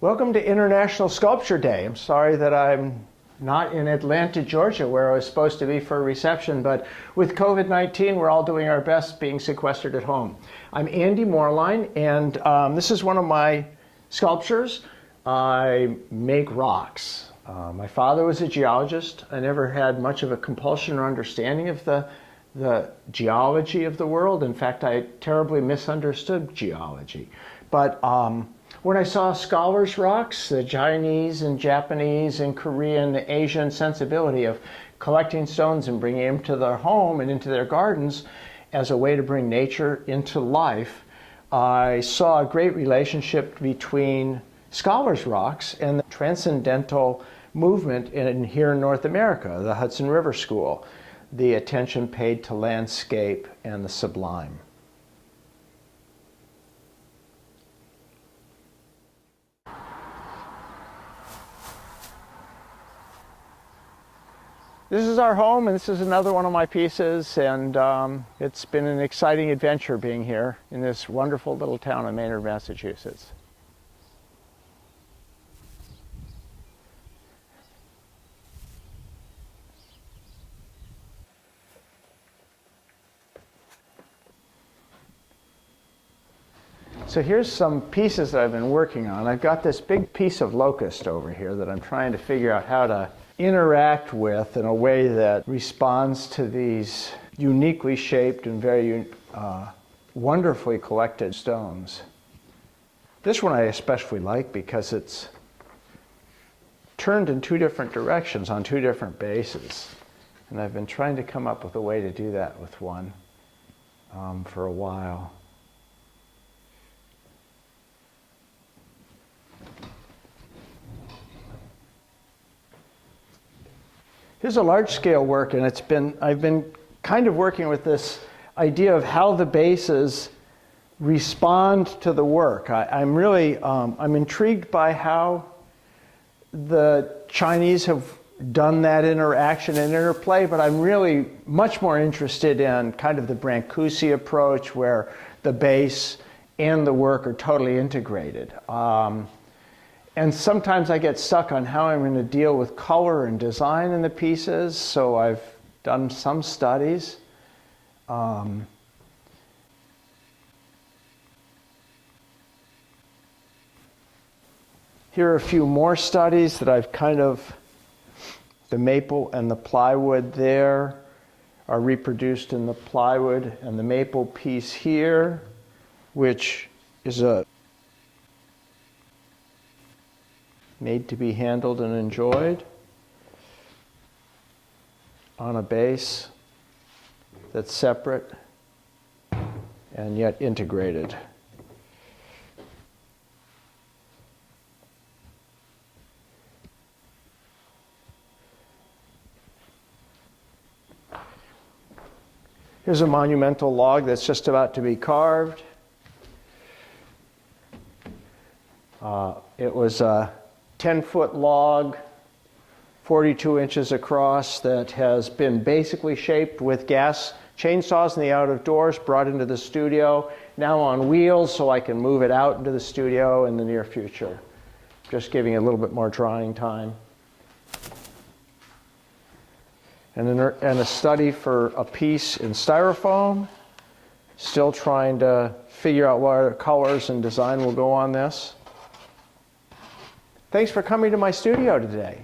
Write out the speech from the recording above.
Welcome to International Sculpture Day. I'm sorry that I'm not in Atlanta, Georgia, where I was supposed to be for a reception, but with COVID-19, we're all doing our best being sequestered at home. I'm Andy Moerlein, and this is one of my sculptures. I make rocks. My father was a geologist. I never had much of a compulsion or understanding of the geology of the world. In fact, I terribly misunderstood geology. But when I saw scholars' rocks, the Chinese and Japanese and Korean, Asian sensibility of collecting stones and bringing them to their home and into their gardens as a way to bring nature into life, I saw a great relationship between scholars' rocks and the transcendental movement here in North America, the Hudson River School, the attention paid to landscape and the sublime. This is our home, and this is another one of my pieces, and it's been an exciting adventure being here in this wonderful little town of Maynard, Massachusetts. So here's some pieces that I've been working on. I've got this big piece of locust over here that I'm trying to figure out how to interact with in a way that responds to these uniquely shaped and very wonderfully collected stones. This one I especially like because it's turned in two different directions on two different bases. And I've been trying to come up with a way to do that with one for a while. Here's a large-scale work, and I've been kind of working with this idea of how the bases respond to the work. I'm intrigued by how the Chinese have done that interaction and interplay, but I'm really much more interested in kind of the Brancusi approach, where the base and the work are totally integrated. And sometimes I get stuck on how I'm going to deal with color and design in the pieces, so I've done some studies. Here are a few more studies that I've the maple and the plywood there are reproduced in the plywood, and the maple piece here, which is made to be handled and enjoyed on a base that's separate and yet integrated. Here's a monumental log that's just about to be carved. It was a 10-foot log, 42 inches across, that has been basically shaped with gas chainsaws in the out of doors, brought into the studio, now on wheels so I can move it out into the studio in the near future. Just giving it a little bit more drying time. And a study for a piece in styrofoam. Still trying to figure out what colors and design will go on this. Thanks for coming to my studio today.